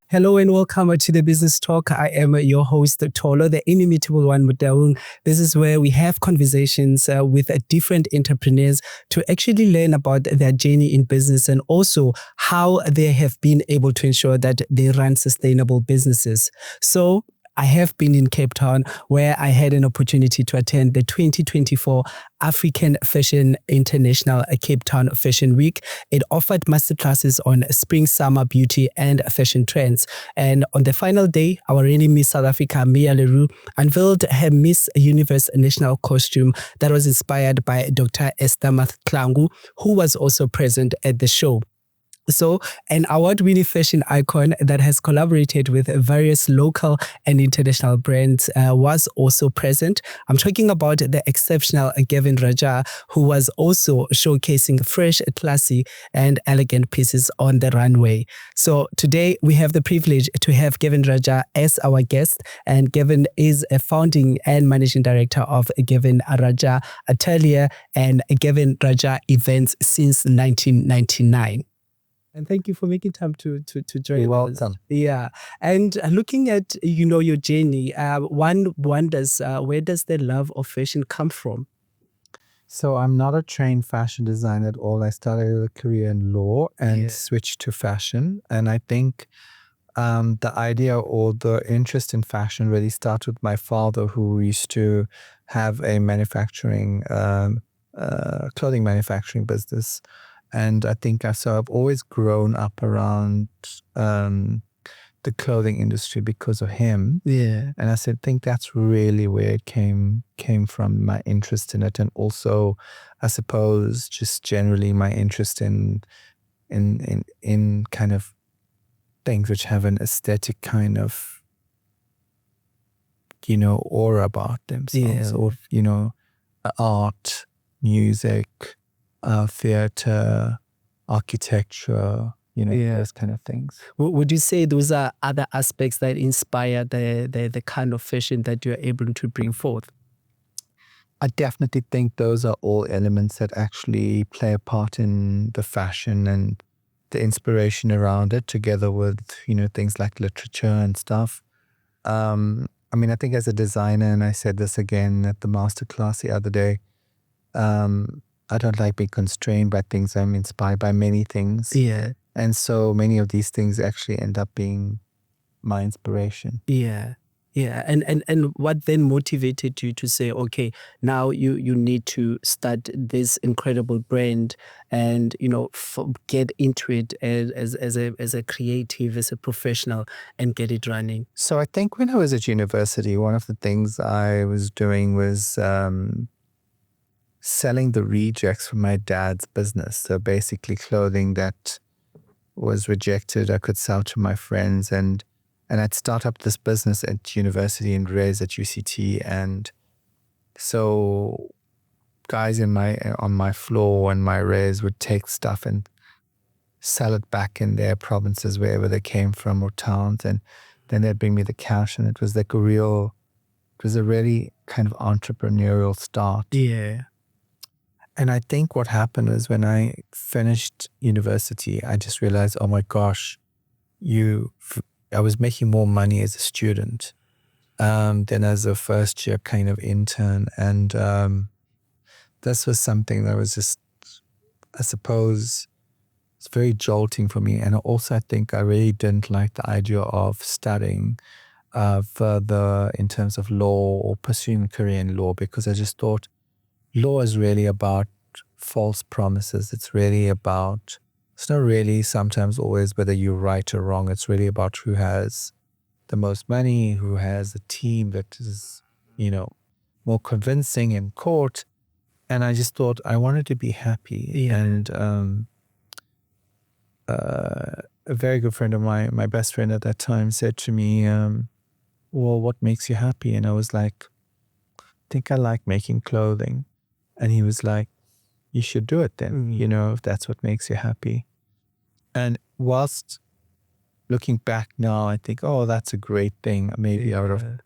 Hello and welcome to the Business Talk. I am your host, Tholo, the Inimitable One, Motaung. This is where we have conversations with different entrepreneurs to actually learn about their journey in business and also how they have been able to ensure that they run sustainable businesses. So I have been in Cape Town where I had an opportunity to attend the 2024 African Fashion International Cape Town Fashion Week. It offered masterclasses on spring, summer beauty and fashion trends. And on the final day, our reigning Miss South Africa, Mia Roux, unveiled her Miss Universe national costume that was inspired by Dr Esther Mahlangu, who was also present at the show. So, an award-winning fashion icon that has collaborated with various local and international brands was also present. I'm talking about the exceptional Gavin Rajah, who was also showcasing fresh, classy, and elegant pieces on the runway. So, today we have the privilege to have Gavin Rajah as our guest, and Gavin is a founding and managing director of Gavin Rajah Atelier and Gavin Rajah Events since 1999. And thank you for making time to join You're us. welcome. Yeah. And looking at, your journey, one wonders, where does the love of fashion come from? So I'm not a trained fashion designer at all. I started a career in law and switched to fashion. And I think the idea or the interest in fashion really started with my father, who used to have a clothing manufacturing business. And I think I've always grown up around the clothing industry because of him. Yeah. And I think that's really where it came from, my interest in it. And also, I suppose, just generally my interest in kind of things which have an aesthetic kind of, aura about themselves. Yeah. Or, art, music, theater, architecture, those kind of things. Would you say those are other aspects that inspire the kind of fashion that you're able to bring forth? I definitely think those are all elements that actually play a part in the fashion and the inspiration around it, together with, things like literature and stuff. I think as a designer, and I said this again at the masterclass the other day, I don't like being constrained by things. I'm inspired by many things. Yeah. And so many of these things actually end up being my inspiration. Yeah. Yeah. And what then motivated you to say, okay, now you need to start this incredible brand and, get into it as a creative, as a professional and get it running? So I think when I was at university, one of the things I was doing was selling the rejects from my dad's business. So basically clothing that was rejected, I could sell to my friends, and I'd start up this business at university and raise at UCT. And so guys on my floor and my raise would take stuff and sell it back in their provinces, wherever they came from, or towns, and then they'd bring me the cash. And it was like it was a really kind of entrepreneurial start. Yeah. And I think what happened is, when I finished university, I just realized, oh my gosh, I was making more money as a student than as a first year kind of intern. And this was something that was just, I suppose, it's very jolting for me. And also, I think I really didn't like the idea of studying further in terms of law or pursuing a career in law, because I just thought law is really about false promises. It's not really sometimes always whether you're right or wrong. It's really about who has the most money, who has a team that is, more convincing in court. And I just thought I wanted to be happy. Yeah. And a very good friend of mine, my best friend at that time, said to me, well, what makes you happy? And I was like, I think I like making clothing. And he was like, you should do it then, if that's what makes you happy. And whilst looking back now, I think, oh, that's a great thing. Maybe I would have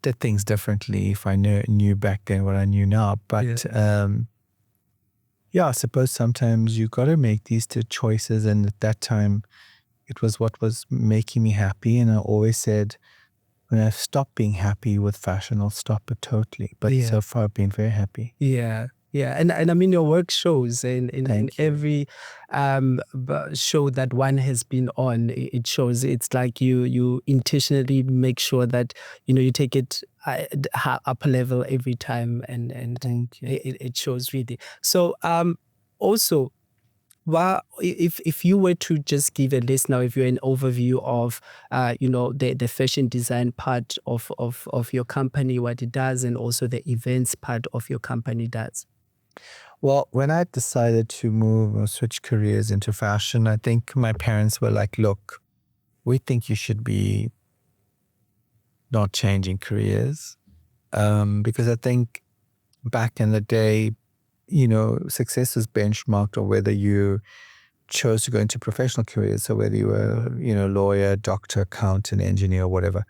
did things differently if I knew back then what I knew now. But I suppose sometimes you got to make these two choices. And at that time, it was what was making me happy. And I always said, when I stop being happy with fashion, I'll stop it totally. But so far, I've been very happy. Yeah. Yeah, and I mean your work shows in every show that one has been on. It shows. It's like you intentionally make sure that you take it up a level every time, and Thank you. it shows really. So also, well, if you were to just give a list now, if you're an overview of the fashion design part of your company, what it does, and also the events part of your company does. Well, when I decided to move or switch careers into fashion, I think my parents were like, look, we think you should be not changing careers. Because I think back in the day, success was benchmarked on whether you chose to go into professional careers. So whether you were, lawyer, doctor, accountant, engineer, whatever.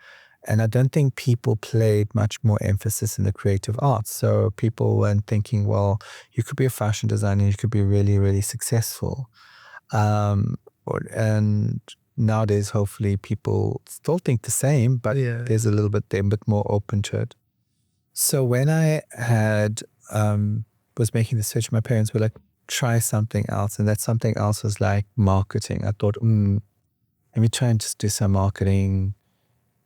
And I don't think people played much more emphasis in the creative arts. So people weren't thinking, well, you could be a fashion designer, you could be really, really successful. And nowadays, hopefully, people still think the same, but there's they're a bit more open to it. So when I was making the switch, my parents were like, try something else. And that something else was like marketing. I thought, let me try and just do some marketing.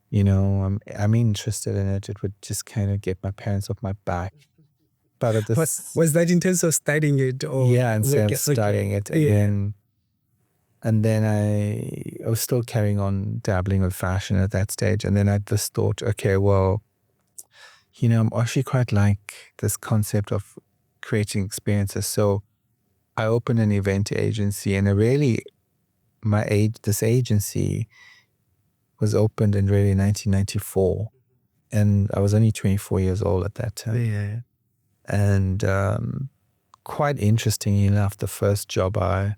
I'm interested in it. It would just kind of get my parents off my back. But at this, was that in terms of studying it? Or instead of studying it. And then I was still carrying on dabbling with fashion at that stage. And then I just thought, okay, well, I'm actually quite like this concept of creating experiences. So I opened an event agency, and this agency was opened in really 1994. And I was only 24 years old at that time. Yeah. And quite interestingly enough, the first job I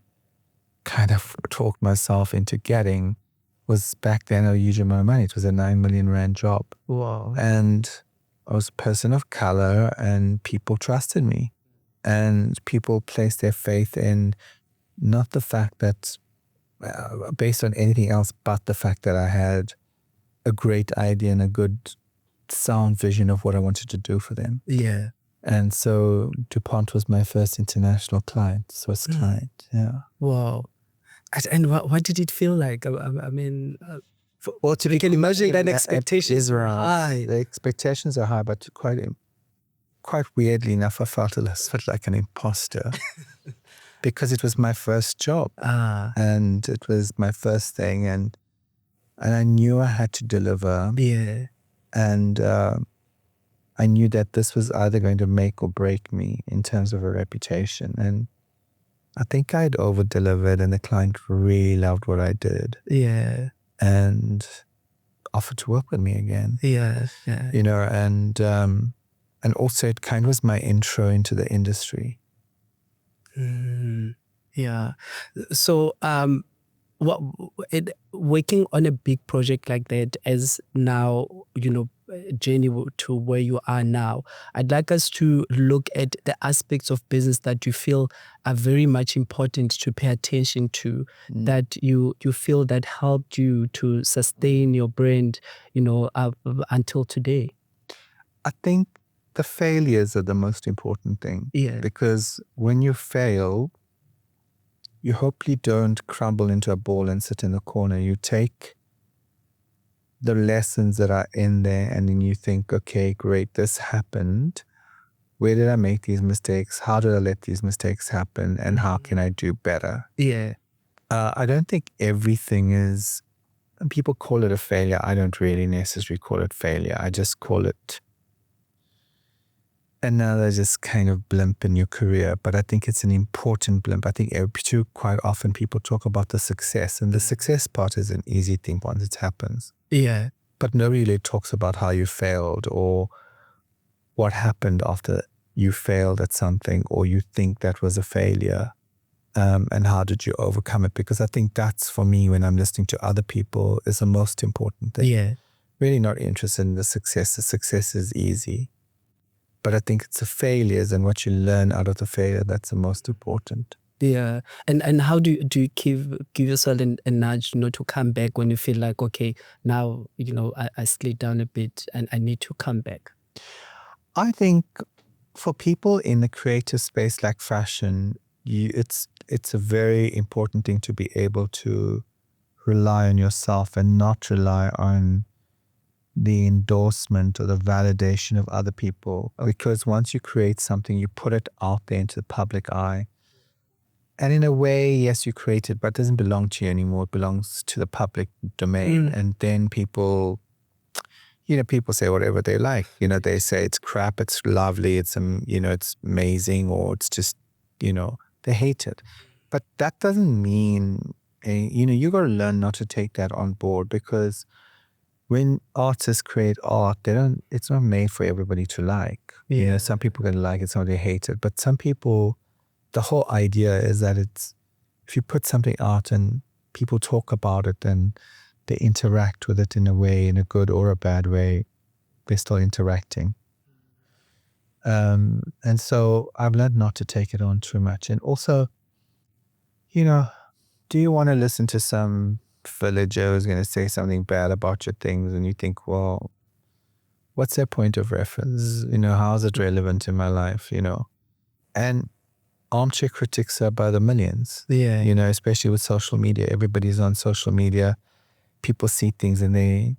kind of talked myself into getting was back then a huge amount of money. It was a 9 million rand job. Wow. And I was a person of color, and people trusted me. And people placed their faith in not the fact that, based on anything else, but the fact that I had a great idea and a good sound vision of what I wanted to do for them. Yeah. And so DuPont was my first international client, Swiss client. Yeah. Wow. And what did it feel like? I mean, well, to you can imagine that expectations were high. The expectations are high, but quite weirdly enough, I felt a little bit like an imposter because it was my first job and it was my first thing, and I knew I had to deliver. Yeah. And I knew that this was either going to make or break me in terms of a reputation. And I think I'd over-delivered, and the client really loved what I did. Yeah. And offered to work with me again. Yeah. Yeah. And also it kind of was my intro into the industry. Yeah. So, working on a big project like that, as now, journey to where you are now, I'd like us to look at the aspects of business that you feel are very much important to pay attention to, that you feel that helped you to sustain your brand, until today. I think the failures are the most important thing. Yeah. Because when you fail, you hopefully don't crumble into a ball and sit in the corner. You take the lessons that are in there, and then you think, okay, great, this happened. Where did I make these mistakes? How did I let these mistakes happen? And how can I do better? Yeah. I don't think everything is, people call it a failure. I don't really necessarily call it failure. I just call it another just kind of blimp in your career. But I think it's an important blimp. I think too quite often people talk about the success, and the success part is an easy thing once it happens. Yeah. But nobody really talks about how you failed or what happened after you failed at something, or you think that was a failure, and how did you overcome it? Because I think that's, for me, when I'm listening to other people, is the most important thing. Yeah. Really not interested in the success. The success is easy. But I think it's the failures and what you learn out of the failure that's the most important. Yeah. And how do you give yourself a nudge, to come back when you feel like, okay, now, I slid down a bit and I need to come back? I think for people in the creative space like fashion, it's a very important thing to be able to rely on yourself and not rely on the endorsement or the validation of other people. Because once you create something, you put it out there into the public eye. And in a way, yes, you create it, but it doesn't belong to you anymore. It belongs to the public domain. And then people say whatever they like. They say it's crap, it's lovely, it's amazing, or it's just, they hate it. But that doesn't mean, you got to learn not to take that on board, because when artists create art, it's not made for everybody to like. Yeah. Some people can like it, some they hate it. But some people, the whole idea is that if you put something out and people talk about it and they interact with it in a way, in a good or a bad way, they're still interacting. And so I've learned not to take it on too much. And also, do you want to listen to some villager who's going to say something bad about your things, and you think, well, what's their point of reference? How is it relevant in my life? And armchair critics are by the millions. Yeah. Especially with social media. Everybody's on social media. People see things and they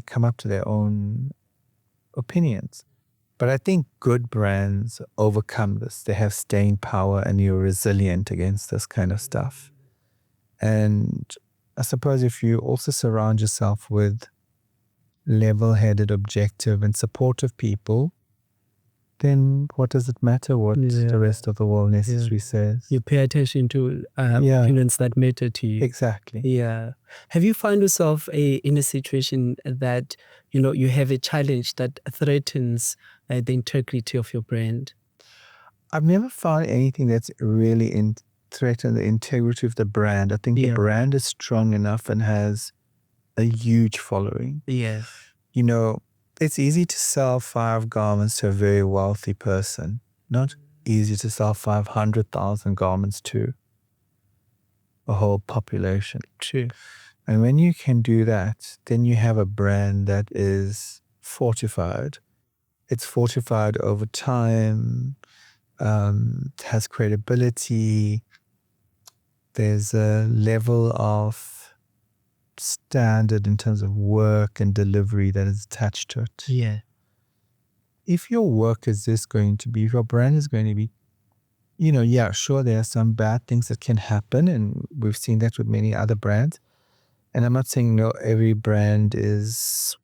come up to their own opinions. But I think good brands overcome this. They have staying power, and you're resilient against this kind of stuff. And I suppose if you also surround yourself with level-headed, objective, and supportive people, then what does it matter what the rest of the world necessarily says? You pay attention to opinions that matter to you. Exactly. Yeah. Have you found yourself in a situation that, you have a challenge that threatens the integrity of your brand? I've never found anything that's really threatened the integrity of the brand. I think the brand is strong enough and has a huge following. Yeah. It's easy to sell 5 garments to a very wealthy person. Not easy to sell 500,000 garments to a whole population. True. And when you can do that, then you have a brand that is fortified. It's fortified over time, has credibility. There's a level of standard in terms of work and delivery that is attached to it. Yeah. If your work is if your brand is going to be, sure, there are some bad things that can happen, and we've seen that with many other brands. And I'm not saying no, every brand is,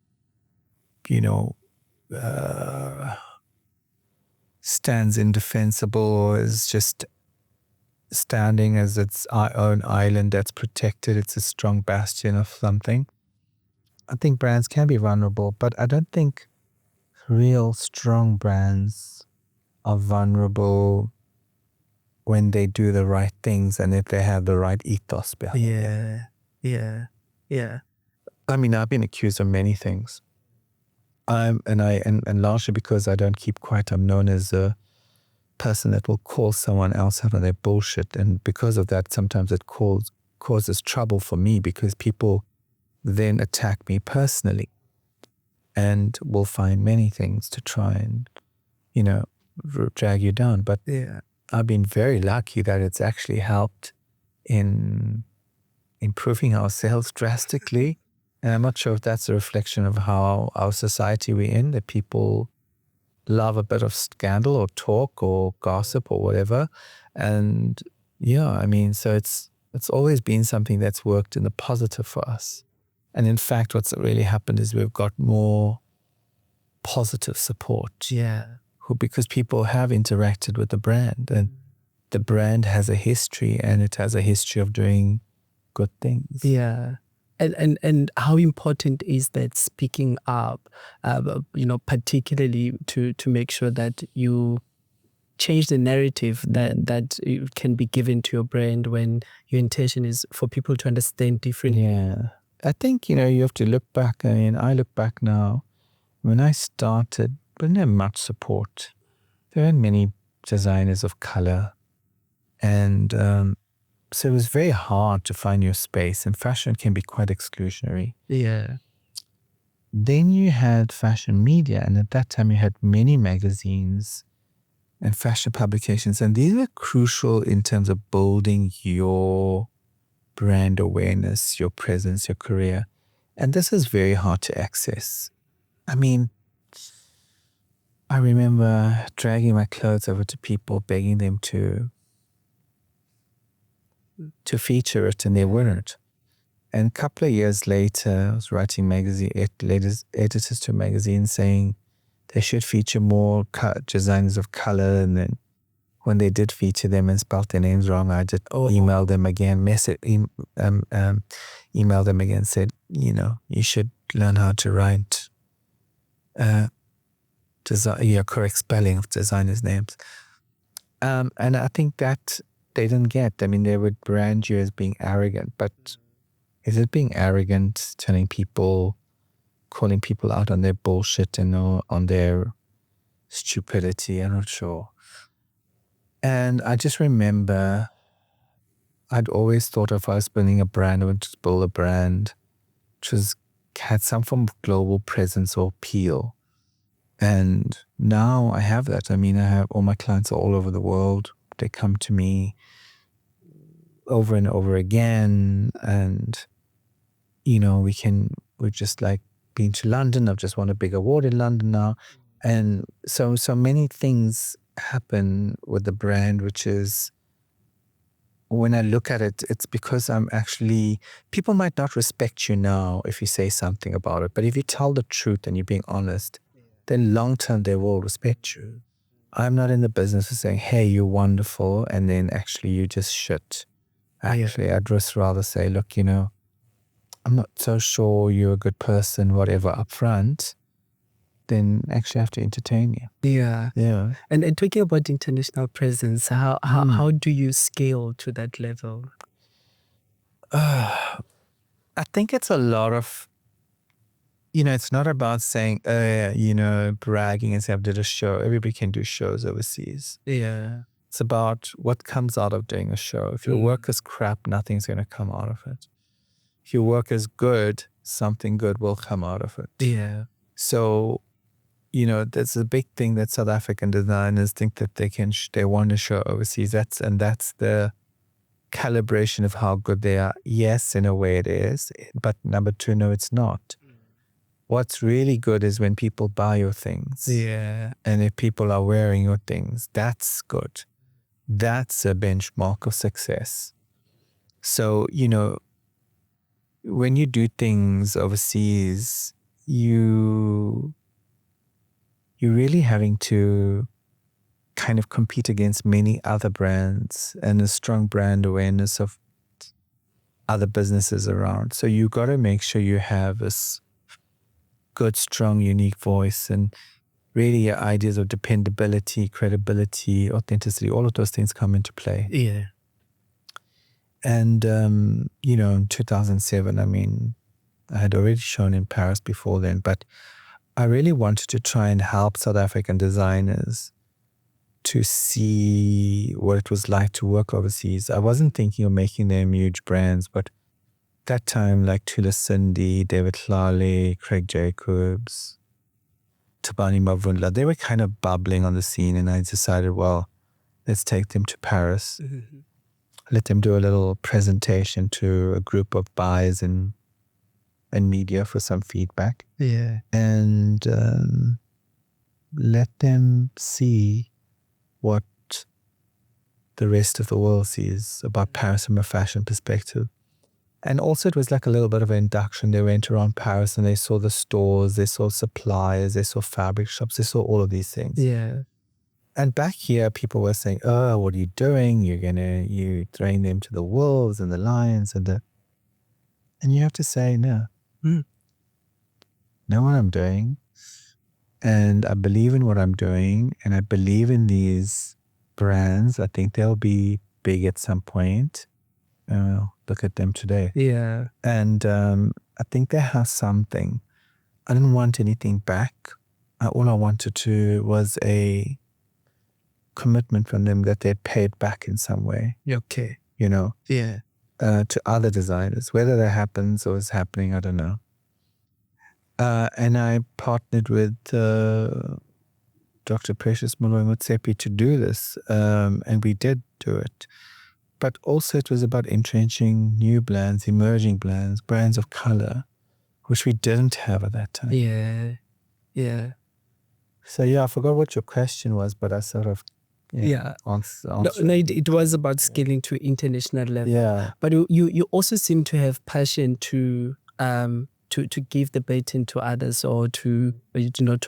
stands indefensible or is just standing as its own island that's protected. It's a strong bastion of something. I think brands can be vulnerable, but I don't think real strong brands are vulnerable when they do the right things and if they have the right ethos behind them. Yeah. I mean, I've been accused of many things. And largely because I don't keep quiet, I'm known as a person that will call someone else out on their bullshit. And because of that, sometimes it causes trouble for me, because people then attack me personally and will find many things to try and, drag you down. But I've been very lucky that it's actually helped in improving our sales drastically. And I'm not sure if that's a reflection of how our society we're in, that people love a bit of scandal or talk or gossip or whatever. And so it's always been something that's worked in the positive for us. And in fact, what's really happened is we've got more positive support. Yeah. Because people have interacted with the brand, and the brand has a history, and it has a history of doing good things. Yeah. And how important is that speaking up, particularly to make sure that you change the narrative that can be given to your brand when your intention is for people to understand differently? Yeah. I think, you have to look back. I mean, I look back now. When I started, we didn't have much support. There weren't many designers of color. And so it was very hard to find your space, and fashion can be quite exclusionary. Yeah. Then you had fashion media, and at that time you had many magazines and fashion publications, and these were crucial in terms of building your brand awareness, your presence, your career. And this is very hard to access. I mean, I remember dragging my clothes over to people, begging them to feature it, and they wouldn't. And a couple of years later, I was writing editors to a magazine saying they should feature more designers of color. And then when they did feature them and spelled their names wrong, I just emailed them again, emailed them again, said, you should learn how to write correct spelling of designers' names. And I think that they didn't get. I mean, they would brand you as being arrogant, but is it being arrogant, calling people out on their bullshit and on their stupidity? I'm not sure. And I just remember I'd always thought if I was building a brand, I would just build a brand which had some form of global presence or appeal. And now I have that. I mean, I have all my clients are all over the world. They come to me over and over again. And, we're just like been to London. I've just won a big award in London now. And so many things happen with the brand, which is, when I look at it, it's because people might not respect you now if you say something about it. But if you tell the truth and you're being honest, then long term they will respect you. I'm not in the business of saying, hey, you're wonderful, and then actually you just shit. Actually, I'd just rather say, look, I'm not so sure you're a good person, whatever, up front. Then actually have to entertain you. Yeah. Yeah. And talking about international presence, how do you scale to that level? I think it's a lot of, it's not about saying, bragging and saying, I did a show. Everybody can do shows overseas. Yeah. It's about what comes out of doing a show. If your work is crap, nothing's going to come out of it. If your work is good, something good will come out of it. Yeah. So, there's a big thing that South African designers think that they want to show overseas. That's the calibration of how good they are. Yes, in a way it is. But number two, no, it's not. What's really good is when people buy your things. Yeah. And if people are wearing your things, that's good. That's a benchmark of success. So, when you do things overseas, you're really having to kind of compete against many other brands and a strong brand awareness of other businesses around. So you got to make sure you have this good, strong, unique voice, and really your ideas of dependability, credibility, authenticity, all of those things come into play. Yeah. And, in 2007, I mean, I had already shown in Paris before then, but I really wanted to try and help South African designers to see what it was like to work overseas. I wasn't thinking of making them huge brands, but that time, like Tula Cindy, David Tlale, Craig Jacobs, Tabani Mavundla, they were kind of bubbling on the scene, and I decided, well, let's take them to Paris. Mm-hmm. Let them do a little presentation to a group of buyers and media for some feedback. Yeah. And let them see what the rest of the world sees about Paris from a fashion perspective. And also it was like a little bit of an induction. They went around Paris and they saw the stores, they saw suppliers, they saw fabric shops, they saw all of these things. Yeah. And back here, people were saying, oh, what are you doing? You're throwing them to the wolves and the lions and you have to say, no. Know what I'm doing. And I believe in what I'm doing. And I believe in these brands. I think they'll be big at some point. Look at them today. Yeah. And I think they have something. I didn't want anything back. All I wanted to was a commitment from them that they paid back in some way. Okay. To other designers. Whether that happens or is happening, I don't know. And I partnered with Dr. Precious Moloi-Motsepe to do this, and we did do it. But also it was about entrenching new brands, emerging brands of color, which we didn't have at that time. Yeah. So I forgot what your question was, but I sort of answered. No, it was about scaling to international level. Yeah. But you also seem to have passion to give the baton to others, or to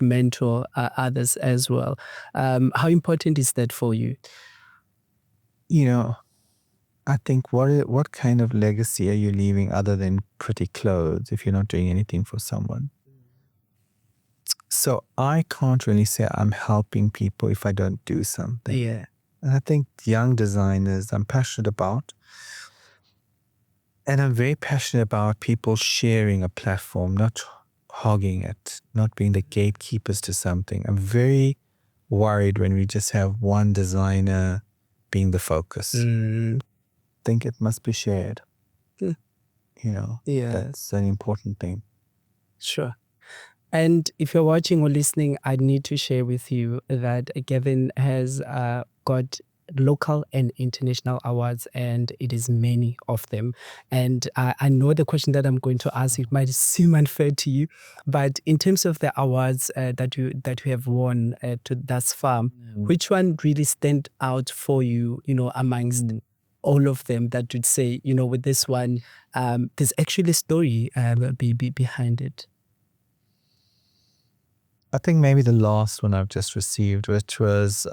mentor others as well. How important is that for you? I think what kind of legacy are you leaving other than pretty clothes if you're not doing anything for someone? So I can't really say I'm helping people if I don't do something. Yeah. And I think young designers I'm passionate about. And I'm very passionate about people sharing a platform, not hogging it, not being the gatekeepers to something. I'm very worried when we just have one designer being the focus. I think it must be shared. That's an important thing. Sure. And if you're watching or listening, I need to share with you that Gavin has got local and international awards, and it is many of them. And I know the question that I'm going to ask, it might seem unfair to you, but in terms of the awards that you have won to thus far, which one really stand out for you, amongst all of them, that you'd say, with this one, there's actually a story behind it? I think maybe the last one I've just received, which was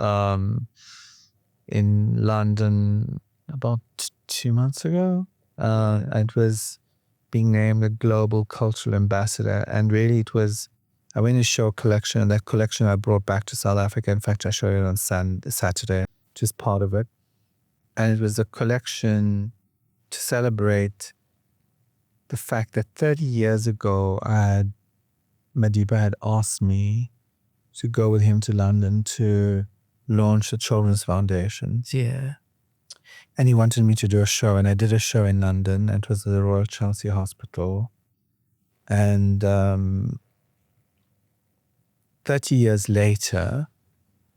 in London about 2 months ago. It was being named a global cultural ambassador. And really I went to show a collection, and that collection I brought back to South Africa. In fact, I showed it on Saturday, just part of it. And it was a collection to celebrate the fact that 30 years ago, Madiba had asked me to go with him to London to launch the Children's Foundation. Yeah. And he wanted me to do a show, and I did a show in London. It was at the Royal Chelsea Hospital. And 30 years later,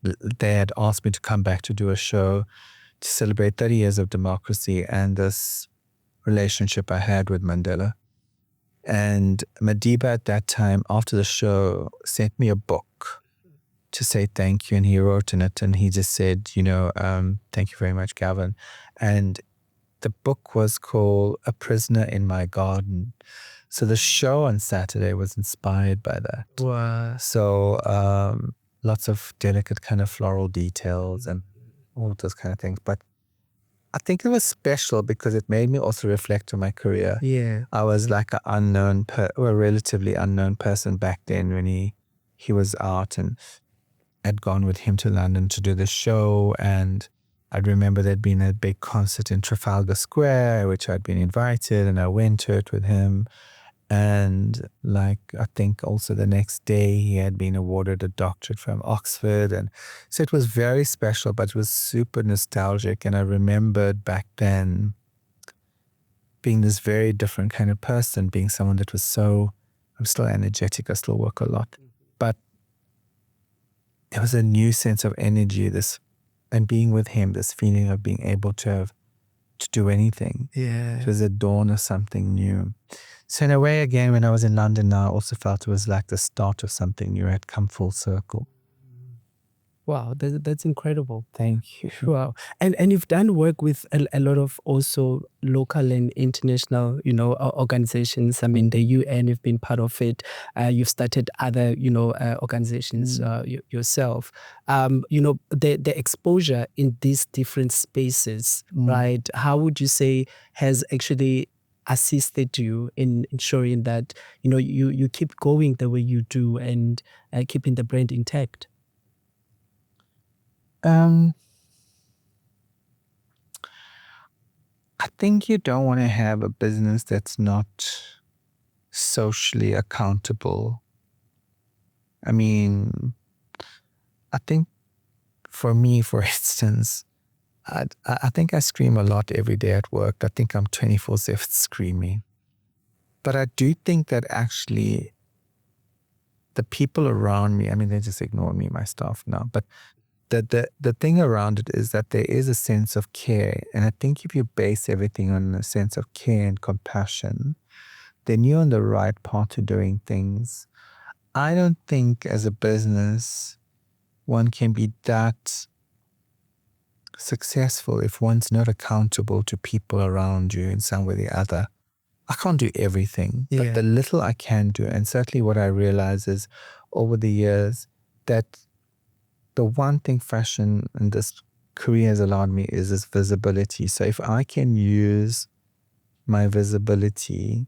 they had asked me to come back to do a show to celebrate 30 years of democracy and this relationship I had with Mandela. And Madiba at that time, after the show, sent me a book to say thank you. And he wrote in it, and he just said, thank you very much, Gavin. And the book was called A Prisoner in My Garden. So the show on Saturday was inspired by that. Wow. So lots of delicate kind of floral details and all those kind of things. But I think it was special because it made me also reflect on my career. Yeah. I was like a relatively unknown person back then when he was out, and I'd gone with him to London to do the show. And I remember there'd been a big concert in Trafalgar Square, which I'd been invited, and I went to it with him. And I think also the next day he had been awarded a doctorate from Oxford. And so it was very special, but it was super nostalgic. And I remembered back then being this very different kind of person, being someone that was I'm still energetic, I still work a lot. But there was a new sense of energy, and being with him, this feeling of being able to do anything. Yeah. It was a dawn of something new. So in a way, again, when I was in London now, I also felt it was like the start of something new. I had come full circle. Wow, that's incredible. Thank you. Wow. And you've done work with a lot of also local and international, organizations. I mean, the UN, you've been part of it. You've started other, organizations yourself. The exposure in these different spaces, right? How would you say has actually assisted you in ensuring that, you keep going the way you do and keeping the brand intact? I think you don't want to have a business that's not socially accountable. I mean, I think for me, for instance, I think I scream a lot every day at work. I think I'm 24/7 screaming. But I do think that actually the people around me, I mean, they just ignore me, my staff now. But the thing around it is that there is a sense of care. And I think if you base everything on a sense of care and compassion, then you're on the right path to doing things. I don't think as a business, one can be that successful if one's not accountable to people around you in some way or the other. I can't do everything, but the little I can do, and certainly what I realize is over the years that the one thing fashion and this career has allowed me is this visibility. So if I can use my visibility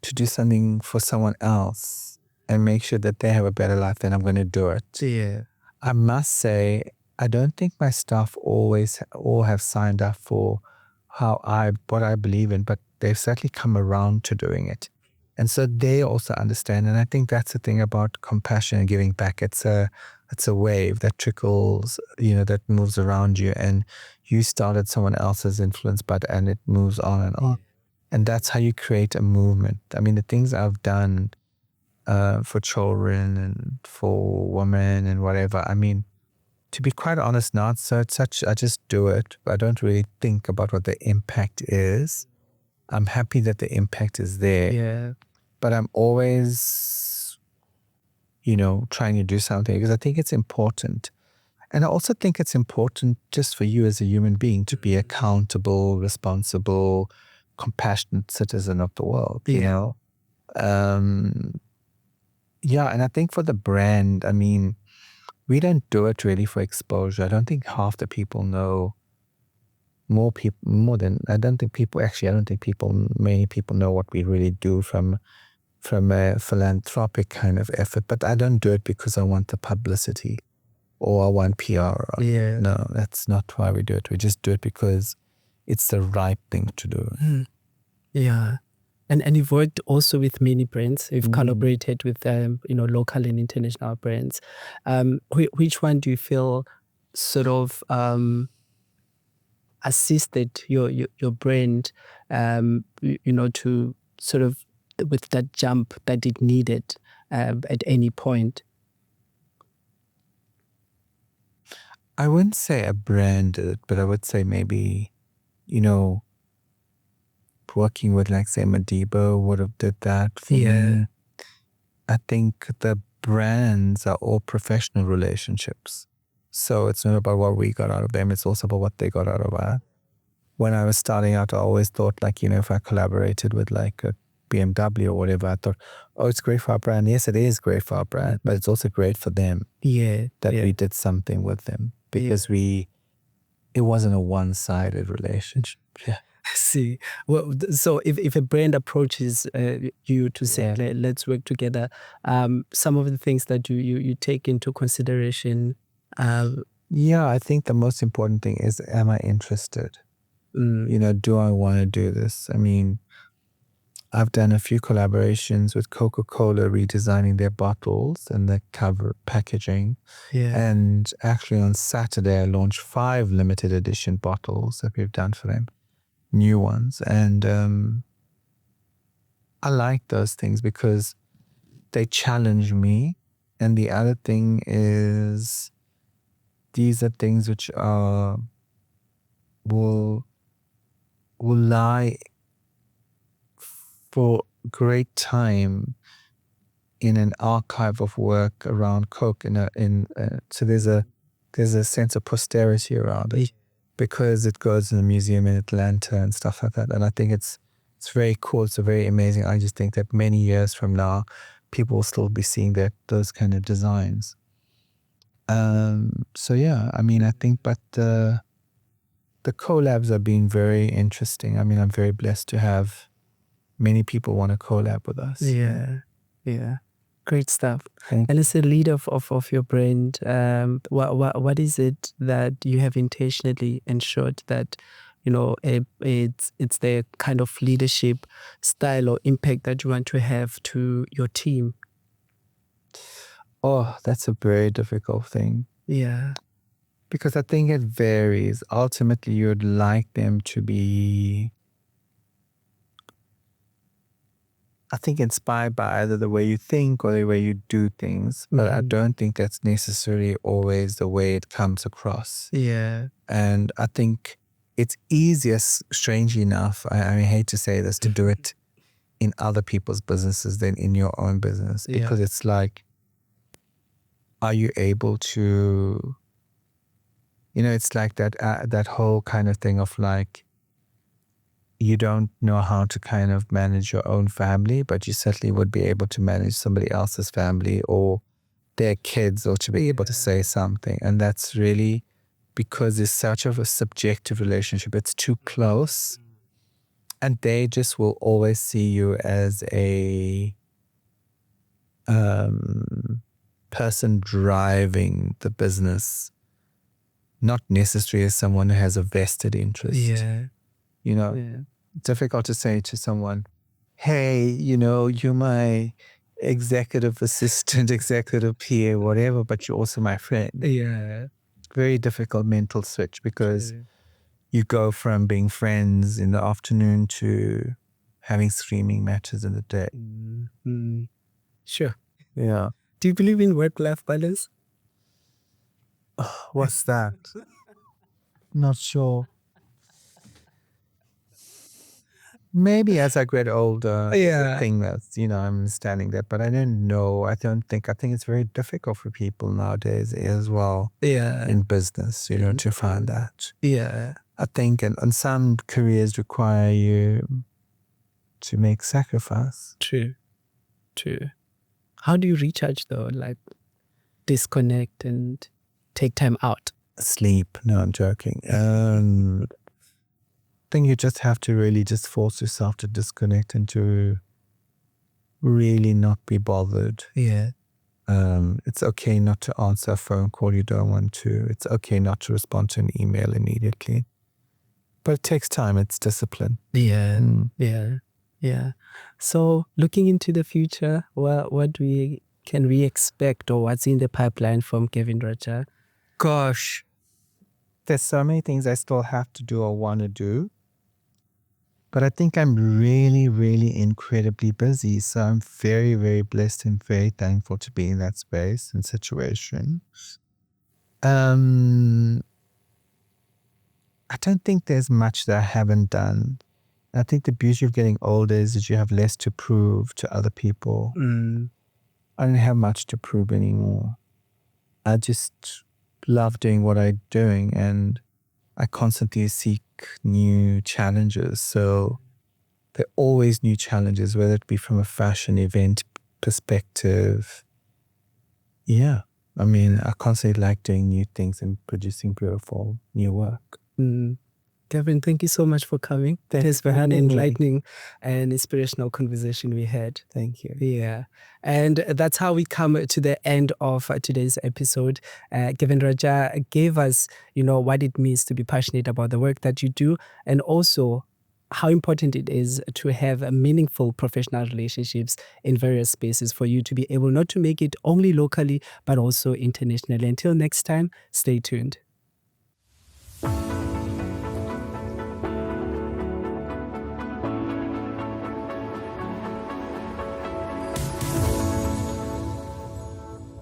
to do something for someone else and make sure that they have a better life, then I'm going to do it. Yeah. I must say, I don't think my staff always all have signed up for what I believe in, but they've certainly come around to doing it. And so they also understand. And I think that's the thing about compassion and giving back. It's a wave that trickles, that moves around you, and you started someone else's influence, and it moves on and on. And that's how you create a movement. I mean, the things I've done for children and for women and whatever, I mean, to be quite honest now, I just do it. I don't really think about what the impact is. I'm happy that the impact is there. Yeah. But I'm always, trying to do something because I think it's important. And I also think it's important just for you as a human being to be accountable, responsible, compassionate citizen of the world, Yeah, and I think for the brand, I mean, we don't do it really for exposure. I don't think half the people know I don't think many people know what we really do from a philanthropic kind of effort. But I don't do it because I want the publicity or I want PR. Yeah. No, that's not why we do it. We just do it because it's the right thing to do. Yeah. And you've worked also with many brands. You've collaborated with local and international brands. Which one do you feel sort of assisted your brand, to sort of with that jump that it needed at any point? I wouldn't say a brand did it, but I would say maybe, working with like say Madiba would have did that for me. I think the brands are all professional relationships. So it's not about what we got out of them, it's also about what they got out of us. When I was starting out, I always thought like, if I collaborated with like a BMW or whatever, I thought, oh, it's great for our brand. Yes, it is great for our brand, but it's also great for them. We did something with them because it wasn't a one-sided relationship. Yeah. See, well, so if a brand approaches you to say, let's work together, some of the things that you take into consideration. I think the most important thing is, am I interested? Do I want to do this? I mean, I've done a few collaborations with Coca-Cola redesigning their bottles and their cover packaging. And actually on Saturday, I launched 5 limited edition bottles that we've done for them. New ones. And I like those things because they challenge me. And the other thing is, these are things which will lie for great time in an archive of work around Coke. So there's a sense of posterity around it. Because it goes in a museum in Atlanta and stuff like that. And I think it's very cool. It's very amazing. I just think that many years from now, people will still be seeing those kind of designs. I mean, I think, but the collabs have been very interesting. I mean, I'm very blessed to have many people want to collab with us. Yeah. Great stuff. And as a leader of your brand, what is it that you have intentionally ensured that, it's the kind of leadership style or impact that you want to have to your team? Oh, that's a very difficult thing. Yeah. Because I think it varies. Ultimately, you'd like them to be, I think, inspired by either the way you think or the way you do things. But I don't think that's necessarily always the way it comes across. Yeah. And I think it's easier, strangely enough, I hate to say this, to do it in other people's businesses than in your own business. Because it's like, are you able to, it's like that whole kind of thing of like, you don't know how to kind of manage your own family, but you certainly would be able to manage somebody else's family or their kids, or to be able to say something. And that's really because it's such of a subjective relationship. It's too close. And they just will always see you as a person driving the business, not necessarily as someone who has a vested interest. Yeah. Difficult to say to someone, hey, you're my executive assistant, executive PA, whatever, but you're also my friend. Yeah. Very difficult mental switch, because you go from being friends in the afternoon to having screaming matches in the day. Sure. Yeah. Do you believe in work-life balance? What's that? Not sure. Maybe as I get older, the thing that's, I'm understanding that, but I don't know. I think it's very difficult for people nowadays as well in business, to find that. Yeah. I think, and some careers require you to make sacrifice. True. How do you recharge though? Like disconnect and take time out? Sleep. No, I'm joking. I think you just have to really just force yourself to disconnect and to really not be bothered. Yeah. It's okay not to answer a phone call you don't want to. It's okay not to respond to an email immediately. But it takes time. It's discipline. Yeah. Yeah. So looking into the future, what can we expect, or what's in the pipeline from Gavin Rajah? Gosh, there's so many things I still have to do or want to do. But I think I'm really, really incredibly busy. So I'm very, very blessed and very thankful to be in that space and situation. I don't think there's much that I haven't done. I think the beauty of getting older is that you have less to prove to other people. I don't have much to prove anymore. I just love doing what I'm doing, and I constantly seek new challenges. So there are always new challenges, whether it be from a fashion event perspective. Yeah. I mean, I constantly like doing new things and producing beautiful new work. Gavin, thank you so much for coming. That has been an enlightening and inspirational conversation we had. Thank you. Yeah. And that's how we come to the end of today's episode. Gavin Rajah gave us, what it means to be passionate about the work that you do, and also how important it is to have meaningful professional relationships in various spaces for you to be able not to make it only locally, but also internationally. Until next time, stay tuned.